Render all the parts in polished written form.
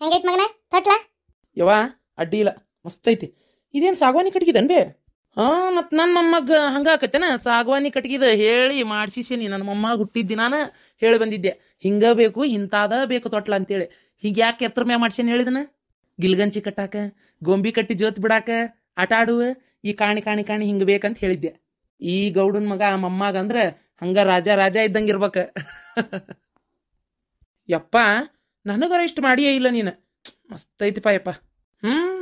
ಹೆಂಗೈತ್ ಮಗನ ತೊಟ್ಲ? ಯವ್ವ ಅಡ್ಡಿ ಇಲ್ಲ, ಮಸ್ತ್ ಐತಿ. ಇದೇನು ಸಾಗವಾನಿ ಕಟ್ಗಿದನ್ ಬೇ? ಮತ್ತು ನನ್ನ ಮೊಮ್ಮಗ ಹಂಗಾಕತ್ತೇನ ಸಾಗವಾನಿ ಕಟ್ಗಿದ ಹೇಳಿ ಮಾಡ್ಸಿಸೇನಿ. ನನ್ನ ಮೊಮ್ಮಗ ಹುಟ್ಟಿದ ದಿನಾನ ಹೇಳಿ ಬಂದಿದ್ದೆ, ಹಿಂಗ ಬೇಕು ಇಂತಾದ ಬೇಕು ತೊಟ್ಲ ಅಂತೇಳಿ. ಹಿಂಗೆ ಯಾಕೆ ಎತ್ತರ ಮ್ಯಾಗ ಮಾಡ್ಸೇನಿ ಹೇಳಿದನ? ಗಿಲ್ಗಂಚಿ ಕಟ್ಟಾಕ, ಗೊಂಬಿ ಕಟ್ಟಿ ಜೋತ್ ಬಿಡಾಕ, ಆಟ ಆಡುವ ಈ ಕಾಣಿ ಕಾಣಿ ಕಾಣಿ ಹಿಂಗೆ ಬೇಕಂತ ಹೇಳಿದ್ದೆ. ಈ ಗೌಡನ ಮಗ ಮೊಮ್ಮಗ ಅಂದ್ರೆ ಹಂಗ ರಾಜ ರಾಜ ಇದ್ದಂಗಿರ್ಬೇಕ. ಯಪ್ಪ ನನಗರ ಇಷ್ಟು ಮಾಡಿಯೇ ಇಲ್ಲ ನೀನು. ಮಸ್ತ್ ಐತಿಪ್ಪ ಯಪ್ಪ.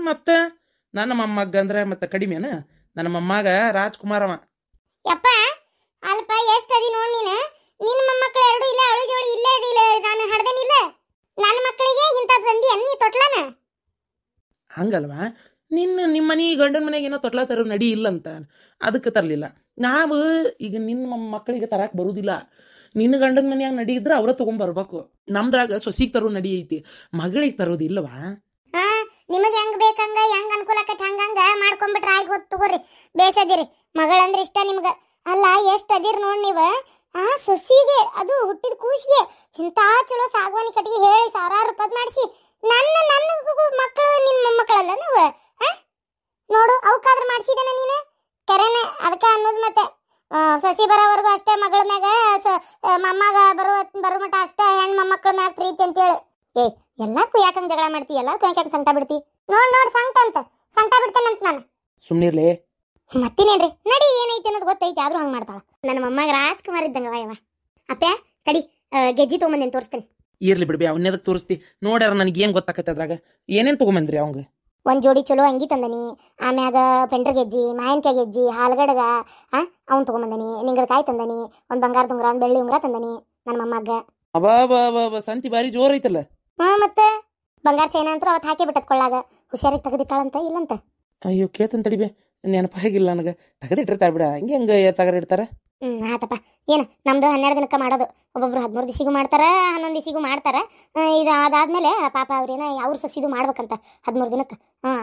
ಮತ್ತೆ ನನ್ನ ಮೊಮ್ಮಗ ಅಂದ್ರೆ ಮತ್ತೆ ಕಡಿಮೆನ? ನನ್ನ ಮೊಮ್ಮಗ ರಾಜ್ಕುಮಾರವ. ಯಪ್ಪ ಅಲ್ಪ ಎಷ್ಟು ಅದಿ ನೋಡಿ ನೀನು. ನಿನ್ನ ಮೊಮ್ಮಕ್ಕಳು ಎರಡು ಇಲ್ಲ, ಅವಳು ಜೋಡಿ ಇಲ್ಲೇ ಇಲ್ಲ, ನಾನು ಹಡ್ದೇನಿಲ್ಲ. ನನ್ನ ಮಕ್ಕಳಿಗೆ ಇಂಥದ್ದು ತಂದಿ ಅನ್ನಿ ತೊಟ್ಲನ? ಹಂಗಲ್ವಾ, ನಿಮ್ಮ ಮನೆ ಗಂಡನ ಮನೆಗೆ ಏನೋ ತೊಟ್ಲ ತರೋ ನಡಿ ಇಲ್ಲಂತ ಅದಕ್ಕೆ ತರಲಿಲ್ಲ. ನಾವು ಈಗ ನಿನ್ನ ಮಕ್ಕಳಿಗೆ ತರಕ್ಕೆ ಬರುದಿಲ್ಲ. ನಿನ್ನ ಗಂಡನ ಮನ್ಯಾಗ ನಡಿ ಇದ್ರೆ ಅವ್ರ ತಗೊಂಡ್ಬರ್ಬೇಕು. ನಮ್ದ್ರಾಗ ಸೊಸಿಗೆ ತರೋ ನಡಿ ಐತಿ, ಮಗಳಿಗೆ ತರೋದಿಲ್ಲವಾ? ನಿಮಗೆ ಹೆಂಗ್ ಬೇಕಂಗ ಹೆಂಗ್ ಅನುಕೂಲ ಆಕೈತಿ ಹಂಗಂಗ ಮಾಡ್ಕೊಂಡ್ಬಿಟ್ರೆ ಆಗಿ ಹೋದ್ ತಗೋರಿ. ಬೇಸದಿರಿ, ಮಗಳಂದ್ರೆ ಇಷ್ಟ ನಿಮ್ಗ. ಅಲ್ಲ ಎಷ್ಟು ಅದಿರ್ ನೋಡ್ ನೀವ. ಸೊಸಿಗೆ ಅದು ಹುಟ್ಟಿದ ಕೂಸಿಗೆ ಇಂಥ ಚಲೋ ಸಾಗವಾನಿ ಕಟ್ಟಿಗೆ ಹೇಳಿ ಸಾವಿರಾರು ರೂಪಾಯಿ ಮಾಡಿಸಿ ನನ್ನ ಮಕ್ಕಳು ನಿನ್ನ ಮೊಮ್ಮಕ್ಕಳಲ್ಲ ನಾವು. ನೋಡು ಅವಕ್ಕಾದ್ರೆ ಮಾಡಿಸಿದನ ನೀನು ಕರೆನೆ. ಅದಕ್ಕೆ ಅನ್ನೋದು ಮತ್ತೆ ಸೊಸಿ ಬರೋವರೆಗೂ ಅಷ್ಟೇ ಮಗಳ ಮ್ಯಾಗ, ಮೊಮ್ಮಗ ಬರೋ ಮಟ ಅಷ್ಟೇ ಹೆಣ್ಣು ಮೊಮ್ಮಕ್ಕಳ ಮ್ಯಾಗ ಪ್ರೀತಿ ಅಂತೇಳಿ. ಎಲ್ಲದಕ್ಕೂ ಯಾಕಂಗ್ ಜಗಳ ಮಾಡ್ತಿ? ಎಲ್ಲದಕ್ಕೂ ಯಾಕೆ ಸಂಕಟ ಬಿಡ್ತಿ? ನೋಡ್ ಸಂಕಟ ಬಿಡ್ತೇನಂತ ನಾನು. ಸುಮ್ನಿರ್ಲೆ ಮತ್ತಿನೇನ್ರಿ, ನಡಿ ಏನೈತಿ ಅನ್ನೋದು ಗೊತ್ತೈತಿ, ಆದ್ರೂ ಹಂಗ್ ಮಾಡ್ತಾಳ. ನನ್ನ ಮೊಮ್ಮಗ ರಾಜ್ಕುಮಾರ್ ಇದ್ದಂಗ ಯವ್ವ. ಅಪ್ಪ ತಡಿ, ಗೆಜ್ಜಿ ತೊಗೊಂಬಂದೇನು ತೋರಿಸ್ತೇನೆ. ಇರ್ಲಿ ಬಿಡ್ಬಿ, ಅವನ್ನೆದಕ್ಕೆ ತೋರಿಸ್ತಿ? ನೋಡ್ಯಾರ ನನಗೆ ಏನು ಗೊತ್ತಾಕತ್ತೆ ಅದ್ರಾಗ. ಏನೇನು ತೊಗೊಂಬಂದ್ರಿ ಅವಂಗ? ಒಂದ್ ಜೋಡಿ ಚಲೋ ಅಂಗಿ ತಂದನಿ, ಆಮ್ಯಾಗ ಪೆಂಡ್ರ ಗೆಜ್ಜಿ, ಮಾಯನ್ಕಾಯಿ ಗೆಜ್ಜಿ, ಹಾಲ್ಗಡಗ ಅವ್ನು ತೊಗೊಂಬಂದನಿ, ನಿಂಗದಕಾಯಿ ತಂದನಿ, ಒಂದ್ ಬಂಗಾರದ ಉಂಗ್ರ, ಒಂದ್ ಬೆಳ್ಳಿ ಉಂಗ್ರ ತಂದನಿ ನನ್ನ ಮೊಮ್ಮಗ. ಅಬಾ ಸಂತಿ ಬಾರಿ ಜೋರ್ ಐತಲ್ಲ. ಮತ್ತೆ ಬಂಗಾರ ಚೈನ ಅಂತ ಅವತ್ತು ಹಾಕಿ ಬಿಟ್ಟದ್ ಕೊಳ್ಳಾಗ. ಹುಷಾರಿಗೆ ತೆಗೆದಿಟ್ಟಾಳಂತ ಇಲ್ಲಂತ. ಅಯ್ಯೋ ಕೇತನ್ ತಡಿಬೆ, ನೆನಪಾಗಿಲ್ಲ ನನಗೆ. ತೆಗೆದಿಟ್ಟಿರ್ತಾರ ಬಿಡ, ಹಂಗೆ ತಗದಿಡ್ತಾರ. ಆತಪ್ಪ. ಏನು ನಮ್ದು 12 ದಿನಕ್ಕೆ ಮಾಡೋದು. ಒಬ್ಬೊಬ್ರು 13 ದಿವಸಿಗೂ ಮಾಡ್ತಾರ, 11 ದಿವಸಿಗೂ ಮಾಡ್ತಾರ. ಇದು ಅದಾದ್ಮೇಲೆ ಪಾಪ ಅವ್ರೇನ ಅವ್ರ ಸೊಸಿದು ಮಾಡ್ಬೇಕಂತ 13 ದಿನಕ್ಕೆ.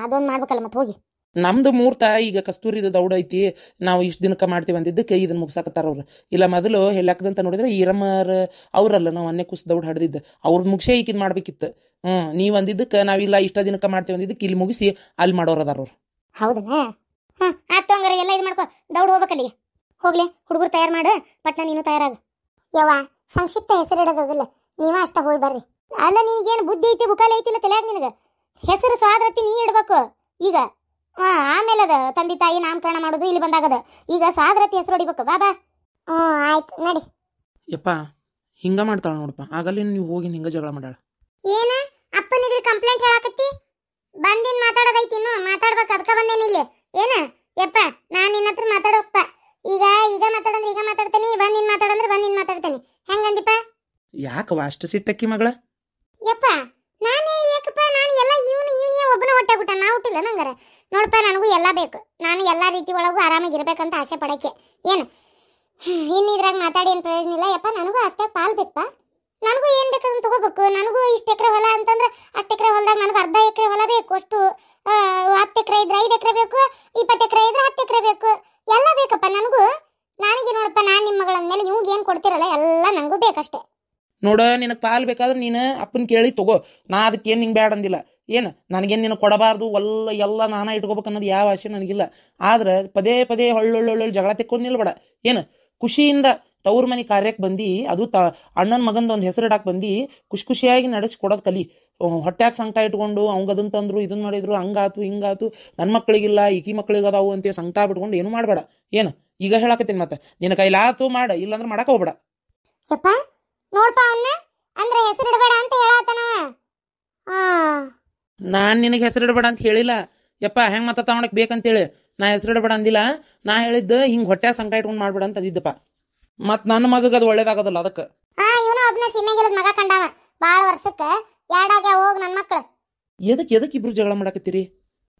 ಅದೊಂದು ಮಾಡ್ಬೇಕಲ್ಲ ಮತ್ತೆ ಹೋಗಿ. ನಮ್ದು ಮುಹೂರ್ತ ಈಗ ಕಸ್ತೂರಿದು ದೌಡ ಐತಿ, ನಾವು ಇಷ್ಟು ದಿನಕ್ಕೆ ಮಾಡ್ತೀವಿ ಅಂದಿದ್ದಕ್ಕೆ ಇದನ್ನ ಮುಗಿಸಾಕತ್ತಾರ ಅವ್ರು. ಇಲ್ಲ ಮೊದಲು ಹೆಲ್ಲಾಕದಂತ ನೋಡಿದ್ರೆ ಈರಮ್ಮರ ಅವ್ರಲ್ಲ, ನಾವು ಅನ್ನೆ ಕುಸ್ ದೌಡ್ ಹಡ್ದಿದ್ದು ಅವ್ರದ್ದು ಮುಗಿಸೇ ಈಕಿದ್ ಮಾಡ್ಬೇಕಿತ್ತು. ನೀವು ಅಂದಿದ್ದಕ್ಕೆ ನಾವಿಲ್ಲ ಇಷ್ಟ ದಿನಕ್ಕೆ ಮಾಡ್ತೀವಿ ಅಂದಿದ್ದಕ್ಕೆ ಇಲ್ಲಿ ಮುಗಿಸಿ ಅಲ್ಲಿ ಮಾಡೋರು ಅದಾರ ಅವ್ರು. ಹೌದಾ? ಆಯ್ತು ಹಂಗಾರೆ ಎಲ್ಲ ಇದು ಮಾಡ್ಕೊ, ದೌಡ್ ಹೋಗ್ಬೇಕಲ್ಲಿಗೆ. ಹೋಗ್ಲಿ, ಹುಡುಗರು ತಯಾರು ಮಾಡು, ಪಟ್ನ ನೀನು ತಯಾರಾಗ. ಯವ್ವ ಸಂಕ್ಷಿಪ್ತ ಹೆಸರಿಡೋದಿಲ್ಲ, ನೀವ ಅಷ್ಟ ಹೋಗಿ ಬರ್ರಿ. ಅಲ್ಲ ನಿನಗೇನು ಬುದ್ಧಿ ಐತಿ, ಬುಕಾಲಿ ಐತಿಲ್ಲ ತಲೆಯಾಗ ನಿನಗೆ? ಹೆಸರು ಸ್ವಾದ್ರತಿ ನೀ ಇಡ್ಬೇಕು ಈಗ. ಆಮೇಲೆ ಅದ ತಂದೆ ತಾಯಿ ನಾಮಕರಣ ಮಾಡೋದು ಇಲ್ಲಿ ಬಂದಾಗದ. ಈಗ ಸ್ವಾದ್ರತಿ ಹೆಸರು ಹೊಡಿಬೇಕು. ಬಾಬಾ ಆಯ್ತು ನಡಿ. ಯಪ್ಪ ಹಿಂಗ ಮಾಡ್ತಾಳ ನೋಡಪ್ಪ, ಆಗಲ್ಲ ನೀವು ಹೋಗಿ ಹಿಂಗ ಜಗಳ ಮಾಡಾಳ. ಏನ ಅಪ್ಪನಿದ್ರೆ ಕಂಪ್ಲೇಂಟ್ ಹೇಳಾಕತ್ತಿ? ಬಂದಿನ್ ಮಾತಾಡೋದೈತಿ, ಇನ್ನು ಮಾತಾಡ್ಬೇಕು, ಅದಕ್ಕೆ ಬಂದೇನಿಲ್ಲ. ಏನ ಯಪ್ಪ ನಾನು ನಿನ್ನ ಹತ್ರ ಮಾತಾಡೋಪ್ಪ. ಈಗ ಮಾತಾಡಂದ್ರೆ ಈಗ ಮಾತಾಡ್ತೇನೆ, ಬಂದಿನ್ ಮಾತಾಡಂದ್ರೆ ಬಂದಿನ್ ಮಾತಾಡ್ತೇನೆ. ಹೆಂಗಂದಿಪ್ಪ? ಯಾಕವ ಅಷ್ಟು ಸಿಟ್ಟಕ್ಕಿ ಮಗಳ? ಯಪ್ಪ ನಾನೇ ಏಕಪ್ಪ, ನಾನು ಎಲ್ಲ ಇವನಿಗೆ ಒಬ್ಬನ ಹೊಟ್ಟೆ ಬಿಟ್ಟ, ನಾ ಹುಟ್ಟಿಲ್ಲ ನಂಗಾರ. ನೋಡಪ್ಪ ನನಗೂ ಎಲ್ಲ ಬೇಕು, ನಾನು ಎಲ್ಲ ರೀತಿ ಒಳಗೂ ಆರಾಮಾಗಿರ್ಬೇಕಂತ ಆಸೆ ಪಡಕ್ಕೆ. ಏನು ಇನ್ನು ಇದ್ರಾಗ ಮಾತಾಡಿ ಏನು ಪ್ರಯೋಜನ ಇಲ್ಲ. ಯಪ್ಪ ನನಗೂ ಅಷ್ಟೇ ಪಾಲ್ ಬೇಕಪ್ಪ. ನನಗೂ ಏನು ಬೇಕದನ್ನು ತಗೋಬೇಕು. ನನಗೂ ಇಷ್ಟು ಎಕರೆ ಹೊಲ ಅಂತಂದ್ರೆ ಅಷ್ಟು ಎಕರೆ ಹೊಲದಾಗ ನನಗೆ ಅರ್ಧ ಎಕರೆ ಹೊಲ ಬೇಕು. ಅಷ್ಟು 10 ಎಕರೆ ಇದ್ರೆ 5 ಎಕರೆ ಬೇಕು, 20 ಎಕರೆ ಇದ್ರೆ 10 ಎಕರೆ ಬೇಕು, ಎಲ್ಲ ಬೇಕಪ್ಪ ನನಗೂ. ನನಗೆ ನೋಡಪ್ಪ, ನಾನು ನಿಮ್ಮ ಮಗಳ ಮೇಲೆ ಇವ್ಗೆ ಏನು ಕೊಡ್ತಿರಲ್ಲ ಎಲ್ಲ ನನಗೂ ಬೇಕಷ್ಟೇ. ನೋಡ, ನಿನಗೆ ಪಾಲ್ ಬೇಕಾದ್ರೆ ನೀನು ಅಪ್ಪನ ಕೇಳಿ ತಗೋ, ನಾ ಅದಕ್ಕೇನು ನಿಂಗೆ ಬ್ಯಾಡ ಅಂದಿಲ್ಲ. ಏನು ನನಗೇನು ನಿನಗೆ ಕೊಡಬಾರ್ದು ಎಲ್ಲ ನಾನಾ ಇಟ್ಕೋಬೇಕು ಅನ್ನೋದು ಯಾವ ಆಸೆ ನನಗಿಲ್ಲ. ಆದ್ರೆ ಪದೇ ಹೊಳ್ಳೊಳ್ಳೊಳ್ಳೆ ಜಗಳ ತೆಕ್ಕೊಂಡು ನಿಲ್ಬೇಡ. ಏನು ಖುಷಿಯಿಂದ ತವ್ರ ಮನೆ ಕಾರ್ಯಕ್ಕೆ ಬಂದು, ಅದು ಅಣ್ಣನ ಮಗಂದು ಒಂದು ಹೆಸರು ಇಡಾಕ್ ಬಂದು ಖುಷಿಯಾಗಿ ನಡೆಸ್ಕೊಡೋದು ಕಲಿ. ಹೊಟ್ಯಾಗ ಸಂಕಟ ಇಟ್ಕೊಂಡು ಅವಂಗ ಅದನ್ನ ತಂದ್ರು ಇದನ್ನ ಮಾಡಿದ್ರು, ಹಂಗಾತು ಹಿಂಗಾತು, ನನ್ನ ಮಕ್ಕಳಿಗಿಲ್ಲ ಈಕಿ ಮಕ್ಕಳಿಗೆ ಅದಾವು ಅಂತ ಸಂಕಟ ಬಿಟ್ಕೊಂಡು ಏನು ಮಾಡಬೇಡ. ಏನು ಈಗ ಹೇಳಾಕತ್ತೀನಿ, ಮತ್ತೆ ನಿನ್ನ ಕೈಲಾತು ಮಾಡ, ಇಲ್ಲಾಂದ್ರೆ ಮಾಡಕ್ಕೆ ಹೋಗ್ಬೇಡ. ಯಪ್ಪ ನೋಡ್ಪ ಅವನ್ನ, ಅಂದ್ರೆ ಹೆಸರಿಡಬೇಡ ಅಂತ ಹೇಳಾತನವ. ನಾನು ನಿನಗೆ ಹೆಸರಿಡಬೇಡ ಅಂತ ಹೇಳಿಲ್ಲ ಯಪ್ಪ. ಹೆಂಗೆ ಮತ್ತೆ ತಗೊಳಕ್ ಬೇಕಂತೇಳಿ ನಾ ಹೆಸರಿಡಬೇಡ ಅಂದಿಲ್ಲ. ನಾ ಹೇಳಿದ್ದು ಹಿಂಗೆ ಹೊಟ್ಯಾಗ ಸಂಕಟ ಇಟ್ಕೊಂಡು ಮಾಡ್ಬೇಡ ಅಂತ ಅಂದಿದ್ದಪ್ಪ. ಮತ್ತು ನನ್ನ ಮಗಗೆ ಅದು ಒಳ್ಳೇದಾಗೋದಲ್ಲ ಅದಕ್ಕೆ. ಇವನು ಒಬ್ಬನ ಸಿಮೆಗಿಲದ ಮಗ ಕಂಡವ, ಭಾಳ ವರ್ಷಕ್ಕೆ ಎರಡಾಗ ಹೋಗಿ ನನ್ನ ಮಕ್ಕಳು. ಎದಕ್ಕೆ ಇಬ್ರು ಜಗಳ ಮಾಡಾಕತ್ತೀರಿ?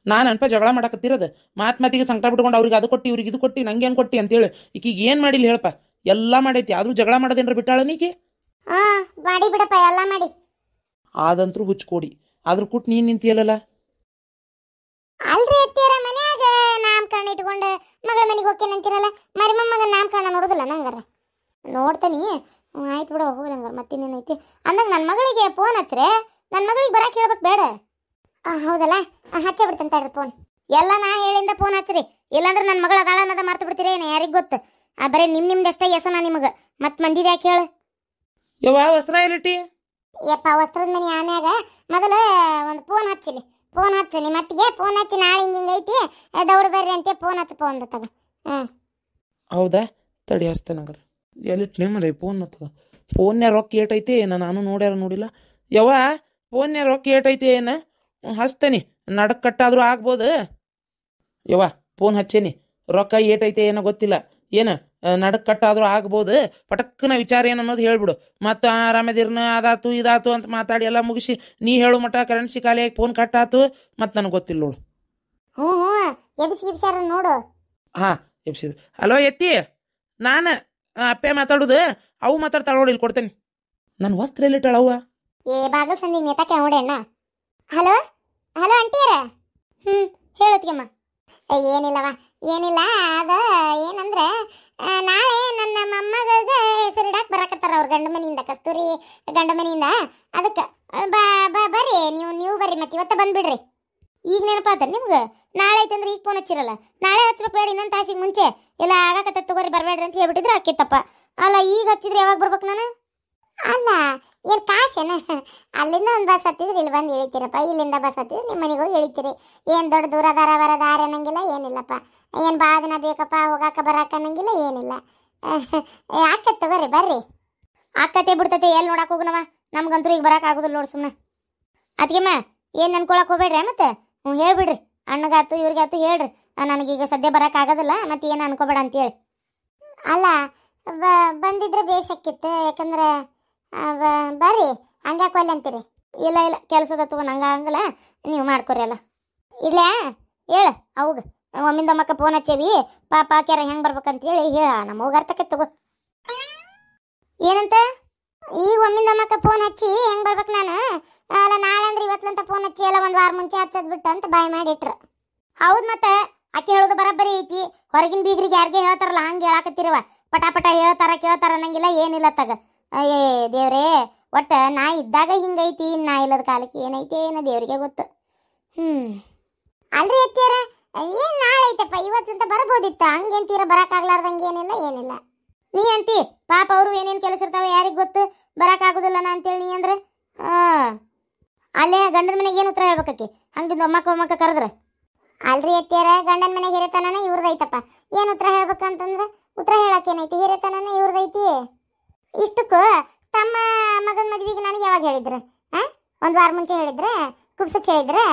ನಾನು ಅನ್ಪ ಜಗಳ ಮಾಡಾಕತ್ತಿರೋದು ಮಾತಿಗೆ ಸಂಕಟ ಬಿಟ್ಕೊಂಡು ಅವ್ರಿಗೆ ಅದು ಕೊಟ್ಟು ಇವ್ರಿಗೆ ಇದು ಕೊಟ್ಟು ನಂಗೆ ಏನು ಕೊಟ್ಟಿ ಅಂತೇಳಿ. ಈಕಿಗೆ ಏನು ಮಾಡಿಲ್ಲ ಹೇಳಪ್ಪ, ಎಲ್ಲ ಮಾಡೈತಿ. ಆದ್ರೂ ಜಗಳ ಮಾಡೋದೇನ್ರ ಬಿಟ್ಟಾಳ ನೀಕಿ? ಮಾಡಿ ಬಿಡಪ್ಪ, ಎಲ್ಲ ಮಾಡಿ. ಆದಂತರೂ ಹುಚ್ಕೊಡಿ, ಆದ್ರೂ ಕುಟ್ ನೀನ್ ನಿಂತಿಯಲ್ಲ. ಅಲ್ರಿ ಅತ್ತೀರ, ಮನ್ಯಾಗ ನಾಮಕರಣ ಇಟ್ಕೊಂಡು ಮಗಳ ಮನೆಗೆ ಹೋಗ್ತೇನಂತೀರಲ್ಲ, ಮರಿ ಮೊಮ್ಮಗ ನಾಮಕರಣ ನೋಡೋದಿಲ್ಲ ನಂಗಾರ? ನೋಡ್ತಾನಿ. ಆಯ್ತು ಬಿಡು, ಹೋಗ್ಲಿ ಹಂಗಾರ. ಮತ್ತಿನ್ನೇನೈತಿ ಅಂದಾಗ ನನ್ನ ಮಗಳಿಗೆ ಫೋನ್ ಹಚ್ರೆ ನನ್ನ ಮಗಳಿಗೆ ಬರಾಕ್ ಹೇಳ್ಬೇಕು ಬೇಡ. ಹೌದಲ್ಲ, ಹಚ್ಚ ಬಿಡ್ತಂತ ಫೋನ್. ಎಲ್ಲ ನಾ ಹೇಳಿಂದ ಫೋನ್ ಹಚ್ಚ್ರಿ, ಇಲ್ಲಾಂದ್ರೆ ನನ್ನ ಮಗಳ ಅದಾಳ ಅನ್ನೋದ ಮರ್ತು ಬಿಡ್ತೀರಿ ಏನು, ಯಾರಿಗೆ ಗೊತ್ತು. ಬರೀ ನಿಮ್ದಷ್ಟೇ ಯಸನ ನಿಮಗೆ, ಮತ್ತೆ ಮಂದಿದ ಯಾಕೆ ಹೇಳು. ಯವ್ವ ವಸ್ತ್ರ ಎಲ್ಲಿಟ್ಟಿ? ಯಪ್ಪ ವಸ್ತ್ರದ ಮನೆ ಆಮ್ಯಾಗ ಮೊದಲ ಒಂದು ಫೋನ್ ಹಚ್ಚಿಲಿ, ಫೋನ್ ಹಚ್ಚು ನಿಮ್ಮ ಮತ್ತಿಗೆ ಫೋನ್ ಹಚ್ಚಿ ನಾಳೆ ಹಿಂಗೈತಿ ದೌಡ್ ಬರ್ರಿ ಅಂತ ಫೋನ್ ಹಚ್ಚಪ್ಪ ಒಂದು ತಗ. ಹೌದಾ, ತಡಿ ಹಚ್ತೇನಂಗಾರ. ಎಲ್ಲಿಟ್ನೇ ಮದ ಫೋನ್ ತಗ. ಫೋನ್ಯಾಗ ರೊಕ್ಕ ಏಟೈತಿ ಏನ, ನಾನು ನೋಡ್ಯಾರ ನೋಡಿಲ್ಲ. ಯವ್ವ ಫೋನ್ಯಾಗ ರೊಕ್ಕ ಏಟೈತಿ ಏನ, ಹಚ್ತೇನಿ. ನಡಕ್ ಕಟ್ಟಾದ್ರೂ ಆಗ್ಬೋದು. ಯವ್ವ ಫೋನ್ ಹಚ್ಚೇನಿ, ರೊಕ್ಕ ಏಟೈತೆ ಏನೋ ಗೊತ್ತಿಲ್ಲ, ಏನು ನಡಕ್ ಕಟ್ಟಾದ್ರೂ ಆಗ್ಬೋದು. ಪಟಕ್ಕನ ವಿಚಾರ ಏನು ಅನ್ನೋದು ಹೇಳ್ಬಿಡು. ಮತ್ತು ಆರಾಮದಿರ್ನ ಅದಾತು ಇದಾತು ಅಂತ ಮಾತಾಡಿ ಎಲ್ಲ ಮುಗಿಸಿ ನೀ ಹೇಳು ಮಟ ಕರೆನ್ಸಿ ಖಾಲಿಯಾಗಿ ಫೋನ್ ಕಟ್ಟಾತು, ಮತ್ತು ನನಗೆ ಗೊತ್ತಿಲ್ಲ ನೋಡು. ಹ್ಞೂ ಎಬ್ಸಾರ ನೋಡು. ಹಾಂ ಎಬ್ಸಿದ್ರು. ಹಲೋ ಎತ್ತಿ, ನಾನು ಅಪ್ಪೆ ಮಾತಾಡೋದು, ಅವು ಮಾತಾಡ್ತಾಳ ನೋಡಿ, ಇಲ್ಲಿ ಕೊಡ್ತೇನೆ. ನನ್ನ ವಸ್ತ್ರ ಎಲ್ಲಿಟ್ಟಾಳ ಅವ್ವ? ಬಾಗಲ್ ಸಂದಿ ನೇತಾಕೆ ನೋಡಿ ಅಣ್ಣ. Hello hello ಅಂಟಿಯರ. ಹೇಳತ್ಗೆಮ್ಮ. ಏನಿಲ್ಲವ ಏನಿಲ್ಲ, ಅದ ಏನಂದ್ರೆ ನಾಳೆ ನನ್ನ ಮೊಮ್ಮಗಳದ ಹೆಸರಿಡಾಕ್ ಬರಾಕತ್ತಾರ ಅವ್ರ ಗಂಡ ಮನೆಯಿಂದ, ಕಸ್ತೂರಿ ಗಂಡ ಮನೆಯಿಂದ. ಅದಕ್ಕೆ ಬರ್ರಿ ನೀವು ಬರ್ರಿ, ಮತ್ತೆ ಇವತ್ತ ಬಂದ್ಬಿಡ್ರಿ. ಈಗ ನೆನಪಾತ ನಿಮ್ಗೆ? ನಾಳೆ ಐತಂದ್ರೆ ಈಗ ಫೋನ್ ಹಚ್ಚಿರಲ್ಲ, ನಾಳೆ ಹಚ್ಬೇಕು ಬೇಡ, ಇನ್ನೊಂದು ತಾಸಿಗೆ ಮುಂಚೆ ಎಲ್ಲ ಆಗಾಕತ್ತ ತಗೋರಿ ಬರಬೇಡ್ರಿ ಅಂತ ಹೇಳ್ಬಿಟ್ಟಿದ್ರೆ ಆಕಿತ್ತಪ್ಪ. ಅಲ್ಲ ಈಗ ಹಚ್ಚಿದ್ರೆ ಯಾವಾಗ ಬರ್ಬೇಕು ನಾನು? ಅಲ್ಲ ಏನು ಕಾಶೇನ, ಅಲ್ಲಿಂದ ಒಂದು ಬಸ್ ಹತ್ತಿದ್ರೆ ಇಲ್ಲಿ ಬಂದು ಇಳಿತೀರಪ್ಪ, ಇಲ್ಲಿಂದ ಬಸ್ ಹತ್ತಿದ್ರೆ ನಿಮ್ಮ ಮನೆಗೆ ಹೋಗಿ ಇಳಿತೀರಿ. ಏನು ದೊಡ್ಡ ದೂರ ದಾರ ಅನ್ನಂಗಿಲ್ಲ, ಏನಿಲ್ಲಪ್ಪ. ಏನು ಭಾಳ ದಿನ ಬೇಕಪ್ಪ ಹೋಗಾಕ ಬರಾಕ ಅನ್ನಂಗಿಲ್ಲ, ಏನಿಲ್ಲ. ಆಕತ್ ತಗೋರಿ ಬರ್ರಿ. ಆಕತೆ ಬಿಡ್ತತೆ, ಎಲ್ಲಿ ನೋಡಕ್ಕೆ ಹೋಗುನವ, ನಮ್ಗಂತೂ ಈಗ ಬರಕ್ಕೆ ಆಗೋದಿಲ್ಲ ನೋಡಿ ಸುಮ್ಮನೆ. ಅದಕ್ಕೆಮ್ಮ ಏನು ಅನ್ಕೊಳಕ್ಕೆ ಹೋಗ್ಬೇಡ್ರಿ, ಮತ್ತೆ ಹೇಳ್ಬಿಡ್ರಿ ಅಣ್ಣಗಾತು ಇವ್ರಿಗಾತು ಹೇಳ್ರಿ, ನನಗೀಗ ಸದ್ಯ ಬರಕ್ಕೆ ಆಗೋದಿಲ್ಲ, ಮತ್ತೆ ಏನು ಅನ್ಕೋಬೇಡ ಅಂತೇಳಿ. ಅಲ್ಲ ಬಂದಿದ್ರೆ ಬೇಷಕ್ಕಿತ್ತು, ಯಾಕಂದ್ರೆ ಬರ್ರಿ ಹಂಗ್ಯಾಕೆ ಒಲ್ಲೆ ಅಂತೀರಿ. ಇಲ್ಲ ಕೆಲಸದ ತಗೋ ಹಂಗಲ್ಲ, ನೀವು ಮಾಡ್ಕೊರಿ ಅಲ್ಲ. ಇಲ್ಲ ಹೇಳು ಅವಾಗ ಒಮ್ಮಿಂದ ಮಕ್ಕ ಫೋನ್ ಹಚ್ಚೇವಿ, ಪಾಪ ಕ್ಯಾರ ಹೆಂಗೆ ಬರ್ಬೇಕಂತೇಳಿ ಹೇಳ, ನಮ್ಮ ಹೋಗಿ ಅರ್ಥಕ್ಕೆ ತಗೋ. ಏನಂತ ಈಗ ಒಮ್ಮಿಂದ ಮಕ್ಕ ಫೋನ್ ಹಚ್ಚಿ ಹೆಂಗೆ ಬರ್ಬೇಕು ನಾನು? ಅಲ್ಲ ನಾಳೆ ಅಂದ್ರೆ ಇವತ್ತಂತ ಫೋನ್ ಹಚ್ಚಿ ಎಲ್ಲ ಒಂದು ವಾರ ಮುಂಚೆ ಹಚ್ಚೋದು ಬಿಟ್ಟು ಅಂತ ಬಾಯ್ ಮಾಡಿಟ್ರ. ಹೌದು ಮತ್ತೆ ಆಕೆ ಹೇಳೋದು ಬರಬ್ಬರಿ ಐತಿ. ಹೊರಗಿನ ಬೀಗ್ರಿಗೆ ಯಾರಿಗೆ ಹೇಳ್ತಾರಲ್ಲ ಹಂಗೆ ಹೇಳಾಕತ್ತಿರವ, ಪಟ ಹೇಳ್ತಾರ ಕೇಳ್ತಾರ ಅನ್ನಂಗಿಲ್ಲ, ಏನಿಲ್ಲ ತಗ. ಅಯ್ಯೇ ದೇವ್ರೇ, ಒಟ್ಟು ನಾ ಇದ್ದಾಗ ಹಿಂಗೈತಿ, ನಾ ಇಲ್ಲದ ಕಾಲಕ್ಕೆ ಏನೈತಿ ಏನೋ ದೇವ್ರಿಗೆ ಗೊತ್ತು. ಅಲ್ರಿ ಅತ್ತಿಯರ, ಏನು ನಾಳೆ ಐತಪ್ಪ, ಇವತ್ತಂತ ಬರ್ಬೋದಿತ್ತು, ಹಂಗೇಂತೀರ ಬರೋಕ್ಕಾಗ್ಲಾರ್ದಂಗೆ ಏನಿಲ್ಲ. ನೀ ಅಂತಿ ಪಾಪ ಅವರು ಏನೇನು ಕೆಲಸ ಇರ್ತಾವೆ ಯಾರಿಗೆ ಗೊತ್ತು, ಬರೋಕ್ಕಾಗೋದಿಲ್ಲ ನಾ ಅಂತೇಳಿ ನೀ ಅಂದ್ರೆ ಅಲ್ಲೇ ಗಂಡನ ಮನೆಗೆ ಏನು ಉತ್ತರ ಹೇಳ್ಬೇಕಿ ಹಂಗಿದ್ದು ಒಮ್ಮಕ್ಕ ಕರೆದ್ರೆ? ಅಲ್ರಿ ಅತ್ತಿಯರ, ಗಂಡನ ಮನೆಗೆ ಹಿರೇತನನ ಇವ್ರದೈತಪ್ಪ, ಏನು ಉತ್ತರ ಹೇಳ್ಬೇಕಂತಂದ್ರೆ ಉತ್ತರ ಹೇಳಕ್ಕೇನೈತಿ, ಹಿರೇತನನ ಇವ್ರದೈತಿ. ಇಷ್ಟಕ್ಕೂ ತಮ್ಮ ಮಗನ ಮದುವೆಗೆ ನನಗೆ ಯಾವಾಗ ಹೇಳಿದ್ರೆ? ಒಂದು ವಾರ ಮುಂಚೆ ಹೇಳಿದ್ರೆ, ಕುಬ್ಸಕ್ಕೆ ಹೇಳಿದ್ರೆ,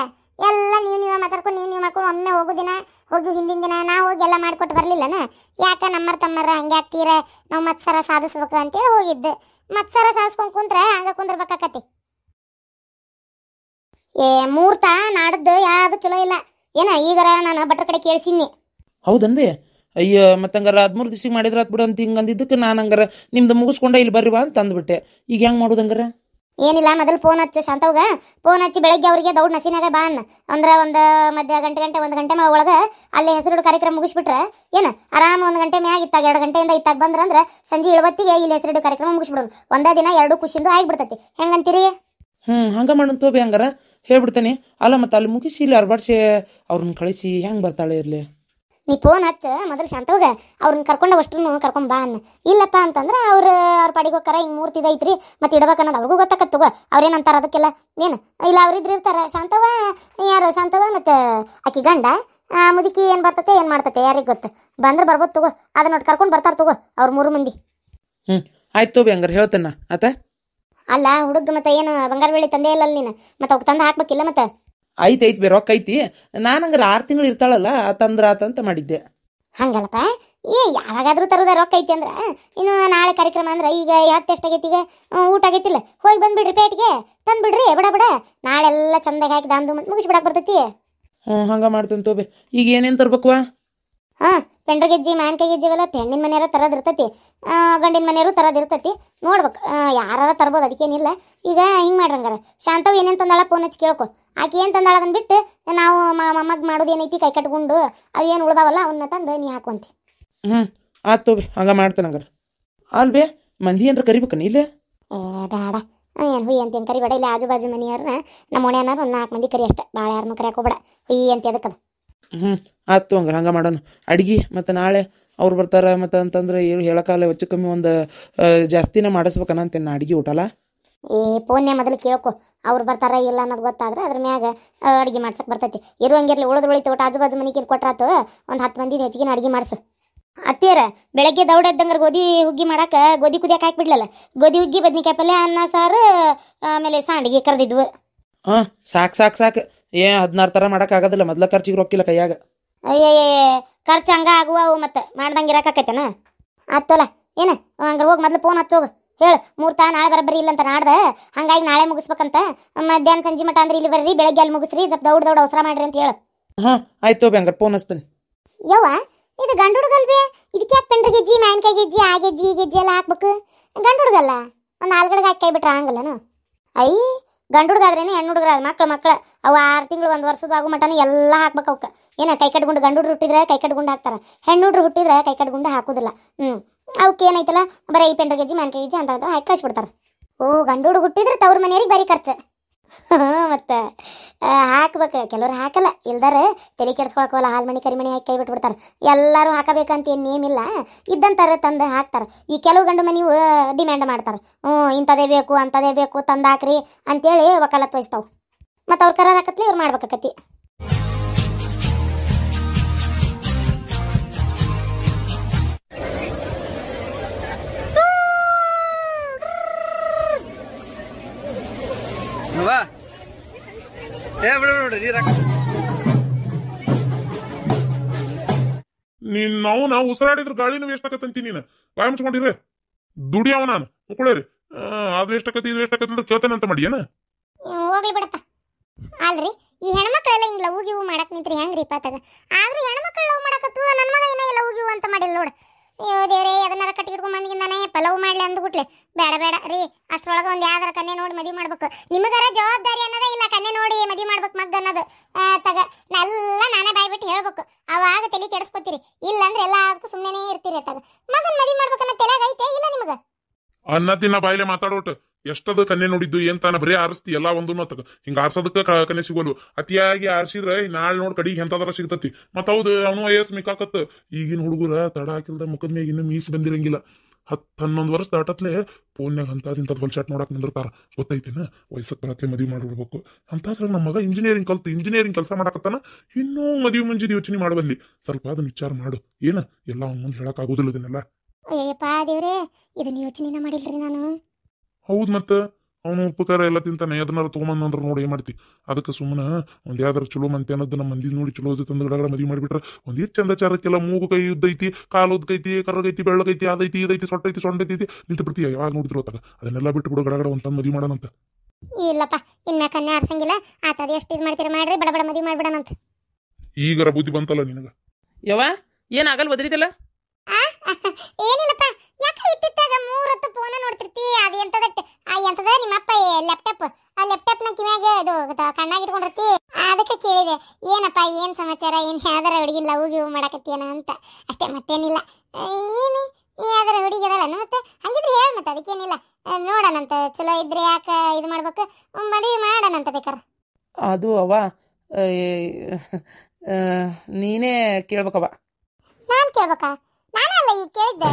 ಎಲ್ಲ ನೀವು ಮಾತಾಡ್ಕೊಂಡು ನೀವು ಮಾಡ್ಕೊಂಡು ಒಮ್ಮೆ ಹೋಗೋ ದಿನ ಹೋಗಿ ಹಿಂದಿನ ದಿನ ನಾ ಹೋಗಿ ಎಲ್ಲ ಮಾಡಿಕೊಟ್ಟು ಬರಲಿಲ್ಲನ? ಯಾಕೆ ನಮ್ಮರ ತಮ್ಮರ ಹಂಗೆ ಆಗ್ತೀರ, ನಾವು ಮತ್ಸರ ಸಾಧಿಸ್ಬೇಕು ಅಂತೇಳಿ ಹೋಗಿದ್ದು. ಮತ್ಸರ ಸಾಧಿಸ್ಕೊಂಡು ಕುಂತ್ರೆ ಹಂಗೆ ಕುಂದ್ರಬೇಕಾಕತಿ. ಮುಹೂರ್ತ ನಾಡದ್ದು ಯಾವುದು ಚಲೋ ಇಲ್ಲ ಏನ, ಈಗಾರ ನಾನು ಭಟ್ರ ಕಡೆ ಕೇಳಿಸಿನಿ. ಹೌದನ್ರಿ? ಅಯ್ಯ ಮತ್ತೆ ಹಂಗಾರ 13 ದಿವ್ಸಿಗೆ ಮಾಡಿದ್ರೆ ಆತ್ ಬಿಡು ಅಂತ ಹಿಂಗೆ ಅಂದಿದ್ದಕ್ಕೆ ನಾನು ಹಂಗಾರ ನಿಮ್ದು ಮುಗಿಸ್ಕೊಂಡೆ ಇಲ್ಲಿ ಬರ್ರಿ ಬಾ ಅಂತ ಅಂದ್ಬಿಟ್ಟೆ. ಈಗ ಹೆಂಗೆ ಮಾಡೋದು ಹಂಗಾರ? ಏನಿಲ್ಲ, ಮೊದಲು ಫೋನ್ ಹಚ್ಚು ಶಾಂತವ್ಗ, ಫೋನ್ ಹಚ್ಚಿ ಬೆಳಗ್ಗೆ ಅವ್ರಿಗೆ ದೌಡ್ ನಸಿನಾಗ ಬಾ ಅನ್ನ. ಅಂದ್ರೆ ಒಂದು ಮಧ್ಯ ಗಂಟೆ 1 ಗಂಟೆ ಒಳಗೆ ಅಲ್ಲಿ ಹೆಸರಿಡು ಕಾರ್ಯಕ್ರಮ ಮುಗಿಸ್ಬಿಟ್ರೆ ಏನು ಆರಾಮ 1 ಗಂಟೆ ಮ್ಯಾಗ ಇತ್ತಾಗ 2 ಗಂಟೆಯಿಂದ ಇತ್ತಾಗ ಬಂದ್ರಂದ್ರೆ ಸಂಜೆ 7 ಇಲ್ಲಿ ಹೆಸರಿಡು ಕಾರ್ಯಕ್ರಮ ಮುಗಿಸ್ಬಿಡೋದು. ಒಂದೇ ದಿನ 2 ಖುಷಿಂದು ಆಗಿಬಿಡ್ತೈತಿ. ಹೆಂಗಂತೀರಿ? ಹಂಗೆ ಮಾಡೋಣ ತೋಬಿ, ಹಂಗಾರ ಹೇಳ್ಬಿಡ್ತೇನೆ. ಅಲ್ಲ ಮತ್ತೆ ಅಲ್ಲಿ ಮುಗಿಸಿ ಇಲ್ಲಿ ಅರ್ಬಾಡ್ಸಿ ಅವ್ರನ್ನ ಕಳಿಸಿ ಹೆಂಗೆ ಬರ್ತಾಳೆ ಇರಲಿ? ನೀ ಫೋನ್ ಹಚ್ಚ ಮೊದಲು ಶಾಂತವ್ಗ, ಅವ್ರನ್ನ ಕರ್ಕೊಂಡು ಅಷ್ಟ್ರೂ ಕರ್ಕೊಂಡು ಬಾ ಅನ್ನ. ಇಲ್ಲಪ್ಪ ಅಂತಂದ್ರೆ ಅವ್ರ ಪಾಡಿಗೆ ಹೋಗ್ತಾರ, ಹಿಂಗೆ ಮೂರ್ತಿ ಇದೈತ್ರಿ ಮತ್ತೆ ಇಡ್ಬೇಕನ್ನೋದು ಅವ್ರಿಗೂ ಗೊತ್ತಾಕತ್ ತಗೋ. ಅವ್ರೇನಂತಾರ ಅದಕ್ಕೆಲ್ಲ ಏನು ಇಲ್ಲ, ಅವ್ರಿದ್ರು ಇರ್ತಾರ. ಶಾಂತವ ಯಾರು? ಶಾಂತವ ಮತ್ತು ಆಕಿ ಗಂಡ ಮುದುಕಿ ಏನು ಬರ್ತತೆ ಏನು ಮಾಡ್ತತೆ ಯಾರಿಗೆ ಗೊತ್ತು. ಬಂದ್ರೆ ಬರ್ಬೋದು ತಗೋ, ಅದನ್ನ ನೋಡಿ ಕರ್ಕೊಂಡು ಬರ್ತಾರೆ ತಗೋ ಅವ್ರು 3 ಮಂದಿ. ಆಯ್ತು ತೋಬಿ, ಹಂಗಾರೆ ಹೇಳ್ತೇನೆ ಆತ. ಅಲ್ಲ ಹುಡುಗ ಮತ್ತೆ ಏನು ಬಂಗಾರ ಬೆಳ್ಳಿ ತಂದೆ ಇಲ್ಲ ನೀನು, ಮತ್ತೆ ಅವ್ಕೆ ತಂದು ಹಾಕ್ಬೇಕಿಲ್ಲ ಮತ್ತೆ? ಐತಿ ಬೇ ರೊಕ್ಕ ಐತಿ. ನಾನು ಹಂಗಾರೆ 6 ತಿಂಗಳು ಇರ್ತಾಳಲ್ಲ ತಂದ್ರ ಆತಂತ ಮಾಡಿದ್ದೆ. ಹಂಗಲ್ಲಪ್ಪ, ಯಾವಾಗಾದ್ರೂ ತರೋದ ರೊಕ್ಕ ಐತಿ ಅಂದ್ರೆ ಇನ್ನು ನಾಳೆ ಕಾರ್ಯಕ್ರಮ ಅಂದ್ರೆ ಈಗ ಎಷ್ಟಾಗೈತಿ, ಈಗ ಊಟ ಆಗೈತಿಲ್ಲ, ಹೋಗಿ ಬಂದ್ಬಿಡ್ರಿ ಪೇಟಿಗೆ ತಂದ್ಬಿಡ್ರಿ ಬಡ ನಾಳೆಲ್ಲ ಚಂದಾಗಿ ಹಾಕಿ ದಾಮ್ದು ಮತ್ತೆ ಮುಗಿಸ್ಬಿಡಕ್ಕೆ ಬರ್ತೈತಿ. ಹಂಗೆ ಮಾಡ್ತೇನೆ ತೋಬಿ. ಈಗ ಏನೇನು ತರ್ಬೇಕವಾ? ಪೆಂಡ್ರ ಗೆಜ್ಜಿ ಮಾನ್ಕಾಯಿ ಗೆಜ್ಜಿ ಇವೆಲ್ಲ ಹೆಣ್ಣಿನ ಮನೆಯಾರ ತರೋದಿರ್ತೈತಿ, ಗಂಡಿನ ಮನೆಯವರು ತರೋದಿರ್ತೈತಿ. ನೋಡ್ಬೇಕು ಯಾರು ತರ್ಬೋದು, ಅದಕ್ಕೇನಿಲ್ಲ. ಈಗ ಹಿಂಗೆ ಮಾಡ್ರಂಗಾರ, ಶಾಂತವ್ ಏನೇನು ತಂದಾಳ ಫೋನ್ ಹಚ್ಚಿ ಕೇಳ್ಕೊ. ಆಕೆ ಏನು ತಂದಾಳ ಅದನ್ನ ಬಿಟ್ಟು ನಾವು ಮೊಮ್ಮಗ್ ಮಾಡೋದು ಏನೈತಿ ಕೈ ಕಟ್ಕೊಂಡು ಅವೇನು ಉಳ್ದಾವಲ್ಲ ಅವನ್ನ ತಂದು ನೀ ಹಾಕುವಂತಿ. ಆಯ್ತು ತೋಬಿ, ಹಂಗೆ ಮಾಡ್ತೇನೆ ಹಂಗಾರೆ. ಅಲ್ಬೇ ಮಂದಿ ಅಂದ್ರೆ ಕರಿಬೇಕನ ಇಲ್ಲೇ? ಬೇಡ, ಏನು ಹುಯಿ ಅಂತೇನು ಕರಿಬೇಡ. ಇಲ್ಲಿ ಆಜು ಬಾಜು ಮನೆಯವ್ರನ್ನ ನಮ್ಮ ಓಣ್ಯಾನಾರು ಒಂದು 4 ಮಂದಿ ಕರಿ ಅಷ್ಟೇ, ಭಾಳ ಯಾರನ್ನೂ ಕರಿಯಾಕೆ ಹೋಗ್ಬೇಡ. ಹುಯಿ ಅಂತ ಅದಕ್ಕದ. ಆಯ್ತು ಹಂಗಾರೆ ಹಂಗೆ ಮಾಡೋಣ. ಅಡ್ಗೆ ಮತ್ತು ನಾಳೆ ಅವ್ರು ಬರ್ತಾರೆ ಮತ್ತು ಅಂತಂದ್ರೆ ಏನು ಹೇಳೋಕ್ಕಾಗಲ್ಲ, ಹೆಚ್ಚು ಕಮ್ಮಿ ಒಂದು ಜಾಸ್ತಿನೇ ಮಾಡಿಸ್ಬೇಕನ್ನ ಅಂತೇನು ಅಡ್ಗೆ ಊಟಲ್ಲ. ಫೋನ್ನೇ ಮೊದಲು ಕೇಳ್ಕೊ, ಅವ್ರು ಬರ್ತಾರ ಇಲ್ಲ ಅನ್ನೋದು ಗೊತ್ತಾದ್ರೆ ಅದ್ರ ಮ್ಯಾಗ ಅಡುಗೆ ಮಾಡ್ಸಕ್ಕೆ ಬರ್ತೈತಿ. ಇರುವಂಗಿರ್ಲಿ ಉಳಿದು ಉಳಿತು ಒಟ್ಟು ಆಜು ಬಾಜು ಮನೆಗೆ ಕೊಟ್ರಾತು ಒಂದು 10 ಮಂದಿ ಹೆಚ್ಚಿಗೆ ಅಡುಗೆ ಮಾಡಿಸು. ಅತ್ತಿಯರ ಬೆಳಗ್ಗೆ ದೌಡ ಎದ್ದಂಗೆ ಗೋಧಿ ಹುಗ್ಗಿ ಮಾಡಕ್ಕೆ ಗೋಧಿ ಕುದಿಯಕ್ಕೆ ಹಾಕ್ಬಿಡ್ಲಲ್ಲ, ಗೋಧಿ ಹುಗ್ಗಿ ಬದ್ನಿಕಾಯಿ ಪಲ್ಯ ಅನ್ನ ಸಾರು ಆಮೇಲೆ ಸಂಡಿಗೆ ಕರೆದಿದ್ವು. ಸಾಕು ಏ 16 ಥರ ಮಾಡೋಕ್ಕಾಗೋದಿಲ್ಲ, ಮೊದ್ಲ ಖರ್ಚಿಗೆ ರೊಕ್ಕಿಲ್ಲ ಕೈಯಾಗ. ಖರ್ಚು ಹಂಗೆ ಆಗುವ ಅವು ಮತ್ತೆ ಮಾಡ್ದಂಗೆ ಇರೋಕ್ಕಾಕೈತೇನ. ಆತಲ್ಲ ಏನು ಹಂಗಾರೆ ಹೋಗಿ ಮೊದಲು ಫೋನ್ ಹಚ್ಚೋಗ ಹೇಳು, ಮುಹೂರ್ತ ನಾಳೆ ಬರಬರಿ ಇಲ್ಲ ಅಂತ ನಾಡ್ದೆ, ಹಂಗಾಗಿ ನಾಳೆ ಮುಗಿಸ್ಬೇಕಂತ. ಮಧ್ಯಾಹ್ನ ಸಂಜೆ ಮಠ ಅಂದ್ರೆ ಇಲ್ಲಿ ಬರ್ರಿ, ಬೆಳಗ್ಗೆ ಅಲ್ಲಿ ಮುಗಿಸ್ರಿ, ದೌಡ್ ಅವಸರ ಮಾಡ್ರಿ ಅಂತ ಹೇಳು. ಆಯ್ತು ಹಂಗಾರೆ ಫೋನ್ ಹಚ್ತೇನೆ. ಯವ್ವ ಇದು ಗಂಡು ಹುಡುಗಲ್ವೇ, ಇದಕ್ಕೆ ಯಾಕೆ ಪೆಂಡ್ರ ಗೆಜ್ಜಿ ಮ್ಯಾನ್ಕಾಯಿ ಗೆಜ್ಜಿ ಆ ಗೆಜ್ಜಿ ಈ ಗೆಜ್ಜಿ ಎಲ್ಲ ಹಾಕ್ಬೇಕು? ಗಂಡು ಹುಡುಗಲ್ಲ, ಒಂದು ಆಲ್ಗಡೆಗೆ ಹಾಕಿ ಕೈ ಬಿಟ್ರೆ ಹಂಗಲ್ಲನು? ಗಂಡು ಹುಡುಗಾದ್ರೇನೆ ಹೆಣ್ಣು ಹುಡುಗರ ಮಕ್ಳು ಅವು 6 ತಿಂಗಳು 1 ವರ್ಷದ ಆಗು ಮಟನು ಎಲ್ಲ ಹಾಕ್ಬೇಕು ಅವಕ್ಕೆ. ಏನ ಕೈ ಕಟ್ಕೊಂಡು ಗಂಡು ಹುಡ್ರು ಹುಟ್ಟಿದ್ರೆ ಕೈ ಕಟ್ಕೊಂಡು ಹಾಕ್ತಾರೆ, ಹೆಣ್ಣು ಹುಡ್ರು ಹುಟ್ಟಿದ್ರೆ ಕೈ ಕಟ್ಕೊಂಡು ಹಾಕೋದಿಲ್ಲ. ಅವಕ್ಕೆ ಏನೈತಲ್ಲ ಬರೀ ಈ ಪೆಂಡ್ರ ಗೆಜ್ಜಿ ಮ್ಯಾನ್ಕಾಯಿ ಗೆಜ್ಜಿ ಅಂತ ಹಾಕಿ ಕಳಿಸ್ಬಿಡ್ತಾರೆ. ಗಂಡು ಹುಡುಗ ಹುಟ್ಟಿದ್ರೆ ತವ್ರ ಮನೆಯವ್ರಿಗೆ ಬರೀ ಖರ್ಚು. ಮತ್ತೆ ಹಾಕ್ಬೇಕು, ಕೆಲವ್ರು ಹಾಕಲ್ಲ, ಇಲ್ದಾರೆ ತಲೆ ಕೆಡ್ಸ್ಕೊಳಕೋಲ್ಲ, ಹಾಲು ಮಣಿ ಕರಿಮಣಿ ಹಾಕಿ ಕೈ ಬಿಟ್ಬಿಡ್ತಾರೆ. ಎಲ್ಲರೂ ಹಾಕಬೇಕಂತ ಏನು ನೇಮಿಲ್ಲ, ಇದ್ದಂತಾರೆ ತಂದು ಹಾಕ್ತಾರೆ. ಈ ಕೆಲವು ಗಂಡು ಮನೆಯು ಡಿಮ್ಯಾಂಡ್ ಮಾಡ್ತಾರೆ, ಇಂಥದೇ ಬೇಕು ಅಂಥದೇ ಬೇಕು ತಂದು ಹಾಕ್ರಿ ಅಂತೇಳಿ ವಕಾಲತ್ ವಹಿಸ್ತಾವೆ. ಮತ್ತು ಅವ್ರ ಕರಾರ್ ಹಾಕತ್ಲಿ ಇವ್ರು ಮಾಡ್ಬೇಕಾಕತಿ. ನಾವು ಉಸಿರಾಡಿದ್ರ ಗಾಳಿನೂ ವೇಸ್ಟ್ ಆಕತ್ತಂತಿ. ನೀನು ಬಾಯ್ ಮುಚ್ಕೊಂಡಿರ್ರಿ, ದುಡಿಯವ ನಾನು ಮುಕ್ಕಳೇರಿ. ಅದು ವೇಸ್ಟ್ ಆಕತಿ ಇದು ವೇಸ್ಟ್ ಆಕತಿ ಅಂದ್ರೆ ಕೇಳ್ತೇನೆ ಅಂತ ಮಾಡಿ ಏನ? ಹೋಗ್ಲಿ ಬಿಡಪ್ಪ. ಅಲ್ರಿ ಈ ಹೆಣ್ಮಕ್ಳೆಲ್ಲ ಹಿಂಗೆ ಲವ್ ಗಿವ್ ಮಾಡಕ್ ನಿಂತ್ರಿ ಹೆಂಗ್ರಿ ಪಾತಾಗ? ಆದ್ರೂ ಹೆಣ್ಮಕ್ಳು ಲವ್ ಮಾಡಕತ್ತು, ನನ್ನ ಮಗ ಏನ ಲವ್ ಗಿವ್ ಅಂತ ಮಾಡಿಲ್ಲ ನೋಡು. ಅಯ್ಯೋ ದೇವ್ರೇ, ಅದನ್ನಾರ ಕಟ್ಟಿಟ್ಕೊಂಡ್ ಬಂದಿಂದಾನೆ ಪಲವ್ ಮಾಡ್ಲಿ ಅಂದ್ಬಿಟ್ಲೆ. ಬೇಡ ರೀ, ಅಷ್ಟ್ರೊಳಗೆ ಒಂದು ಯಾವ್ದಾರ ಕನ್ಯೆ ನೋಡಿ ಮದುವೆ ಮಾಡ್ಬೇಕು. ನಿಮಗಾರ ಜವಾಬ್ದಾರಿ ಅನ್ನೋದೇ ಇಲ್ಲ, ಕನ್ಯೆ ನೋಡಿ ಮದುವೆ ಮಾಡ್ಬೇಕು ಮಗ್ ಅನ್ನೋದು. ತಗ ಎಲ್ಲ ನಾನೇ ಬಾಯ್ಬಿಟ್ಟು ಹೇಳ್ಬೇಕು, ಅವಾಗ ತಲೆ ಕೆಡಿಸ್ಕೊತೀರಿ. ಇಲ್ಲಂದ್ರೆ ಎಲ್ಲದಕ್ಕೂ ಸುಮ್ಮನೆ ಇರ್ತೀರಿ. ತಗ ಮಗನ್ ಮದುವೆ ಮಾಡ್ಬೇಕನ್ನೋ ತಲೆಯಾಗ ಐತೆ ಇಲ್ಲ ನಿಮಗ? ಅನ್ನ ತಿನ್ನ ಬಾಯಿಲೆ ಮಾತಾಡೋಟ್ ಎಷ್ಟದ ಕನ್ಯೆ ನೋಡಿದ್ದು ಏನ್ ತಾನ ಬರೀ ಆರಿಸ್ತಿ ಎಲ್ಲ ಒಂದು ತಗ. ಹಿಂಗ ಆರ್ಸೋದಕ್ಕ ಕನ್ಯೆ ಸಿಗೋಲು. ಅತಿಯಾಗಿ ಆರ್ಸಿದ್ರೆ ನಾಳೆ ನೋಡ್ ಕಡಿಗೆ ಎಂತದಾರ ಸಿಗ್ತತಿ. ಮತ್ ಹೌದು ಅವನು ವಯಸ್ಸು ಮಿಕ್ಕಾಕತ್. ಈಗಿನ ಹುಡುಗರ ತಡ ಹಾಕಿಲ್ದ ಮುಖದ ಮ್ಯಾಗ ಇನ್ನೂ ಮೀಸ್ ಬಂದಿರಂಗಿಲ್ಲ. 10-11 ವರ್ಷ ದಾಟತ್ಲೆ ಫೋನ್ಯಾಗ ಇಂಥದ್ದು ಹೊಲ್ಶಾಟ್ ನೋಡಕ್ ನಿಂದಿರ್ತಾರ. ಗೊತ್ತೈತಿನ ವಯಸ್ಸಕ್ಕೆ ಬರತ್ಲೆ ಮದುವೆ ಮಾಡಿಬಿಡ್ಬೇಕು ಅಂತಾದ್ರೆ. ನಮ್ಮ ಮಗ ಇಂಜಿನಿಯರಿಂಗ್ ಕೆಲಸ ಮಾಡಕತ್ತಾನ, ಇನ್ನೂ ಮದುವೆ ಮುಂಜಿದ ಯೋಚನೆ ಮಾಡಬಲ್ಲಿ. ಸ್ವಲ್ಪ ಅದನ್ನ ವಿಚಾರ ಮಾಡು. ಏನ ಎಲ್ಲ ಅವ್ನ ಮುಂದೆ ಹೇಳಕ್ ಆಗೋದಿಲ್ಲ ಇದನ್ನೆಲ್ಲ. ಅಯ್ಯಪ್ಪ ದೇವ್ರೆ, ಇದನ್ನ ಯೋಚನೆನ ಮಾಡಿಲ್ರಿ ನಾನು. ಹೌದ್ ಮತ್ತ ಅವನು ಉಪಕಾರ ಎಲ್ಲ ತಿಂತಾನೆ, ಅದನ್ನಾರು ತೊಗೊಂಬಂದ್ರೆ ನೋಡಿ ಏನ್ ಮಾಡ್ತಿ? ಅದಕ್ಕೆ ಸುಮ್ಮನೆ ಒಂದ್ ಯಾವ್ದಾರ ಚಲೋ ಮಂತೆ ಅನ್ನೋದು ನಮ್ಮ ಮಂದಿ ನೋಡಿ ಚಲೋ ತಂದು ಗಡಗಡ ಮದುವೆ ಮಾಡಿಬಿಟ್ರೆ ಒಂದಿಷ್ಟು ಚಂದಚಾರಕ್ಕೆಲ್ಲ ಮೂಗು ಕೈ ಉದ್ದೈತಿ, ಕಾಲು ಉದ್ದೈತಿ, ಕರ್ರಗೈತಿ, ಬೆಳ್ಳಗೈತಿ, ಅದೈತಿ ಇದೈತಿ, ಸೊಟ್ಟೈತಿ, ಸೊಂಡೈತಿ ನಿಂತು ಬಿಡ್ತೀಯ. ಯಾವಾಗ ನೋಡಿದ್ರು ಹೊತ್ತಾಗ ಅದನ್ನೆಲ್ಲ ಬಿಟ್ಟು ಬಿಡು, ಗಡಗಡ ಒಂದ್ ತಂದು ಮದುವೆ ಮಾಡೋಣಂತ. ಇಲ್ಲಪ್ಪ, ಇನ್ನ ಕನ್ಯಾ ಆರ್ಸಂಗಿಲ್ಲ. ಆತದ ಎಷ್ಟು ಇದು ಮಾಡ್ತೀರಿ ಮಾಡ್ರಿ, ಬಡ ಮದುವೆ ಮಾಡ್ಬಿಡೋಣಂತ. ಈಗರ ಬುದ್ಧಿ ಬಂತಲ್ಲ ನಿನಗ? ಯವ್ವ ಏನಾಗಲ್ಲ ಬದ್ರಿದಲ್ಲ? ಏನಿಲ್ಲಪ್ಪ, ಯಾಕೆ ಇತ್ತಿತ್ತಾಗ 3 ಹೊತ್ತು ಫೋನ್ ನೋಡ್ತಿರ್ತಿ? ಅದು ಎಂತದಕ್ಕೆ ಎಂತದ ನಿಮ್ಮಪ್ಪ ಲ್ಯಾಪ್ಟಾಪ್, ಆ ಲ್ಯಾಪ್ಟಾಪ್ನ ಕಿವ್ಯಾಗ ಇದು ಕಣ್ಣಾಗ ಇಟ್ಕೊಂಡಿರ್ತಿ. ಅದಕ್ಕೆ ಕೇಳಿದೆ, ಏನಪ್ಪ ಏನ್ ಸಮಾಚಾರ, ಏನ್ ಯಾವ್ದಾರ ಹುಡುಗಿ ಲವ್ ಗಿವ್ ಮಾಡಕತ್ತೀಯನ ಅಂತ ಅಷ್ಟೇ, ಮತ್ತೇನಿಲ್ಲ. ಏನು ಯಾವ್ದಾರ ಹುಡುಗಿ ಅದಲ್ಲ ಮತ್ತೆ? ಹಂಗಿದ್ರೆ ಹೇಳ, ಮತ್ತೆ ಅದಕ್ಕೇನಿಲ್ಲ, ನೋಡೋಣಂತ. ಚಲೋ ಇದ್ರೆ ಯಾಕೆ ಇದು ಮಾಡ್ಬೇಕು, ಮದುವೆ ಮಾಡೋಣಂತ ಬೇಕಾರ. ಅದು ಅವ್ವ ನೀನೇ ಕೇಳ್ಬೇಕವ್ವ. ನಾನು ಕೇಳ್ಬೇಕಾ? ನಾನಲ್ಲ ಈಗ ಕೇಳಿದ್ದೆ.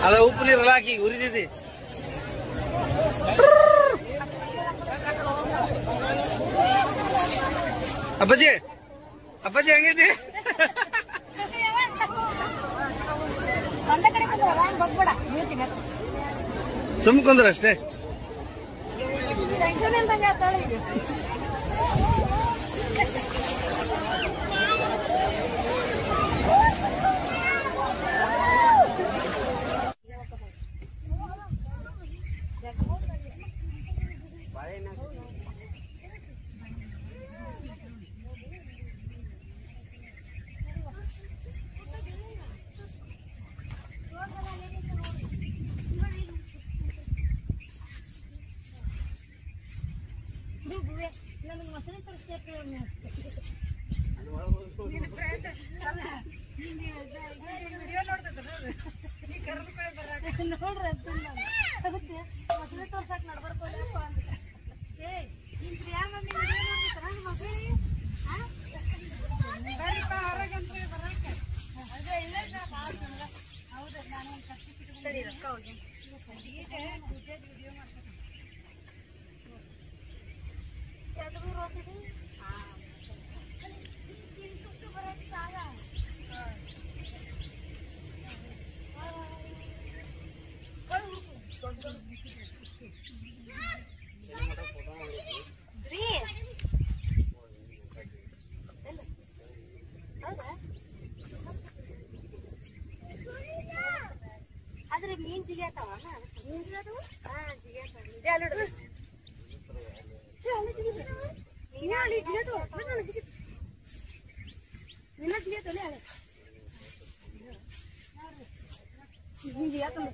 ಅದ ಉಪ್ಪು ನೀರಲ್ಲ ಹಾಕಿ ಉರಿದಿದ್ದಿ. ಅಪ್ಪಾಜಿ ಹೆಂಗೈತಿ? ಸುಮ್ಕೊಂಡ್ರ ಅಷ್ಟೇ. ಆದ್ರೆ ಮೀನ್ ಜಿಗಿಯತಾವ ಮೀನ್ ಜಿಗಿಯತಾವ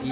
ಈ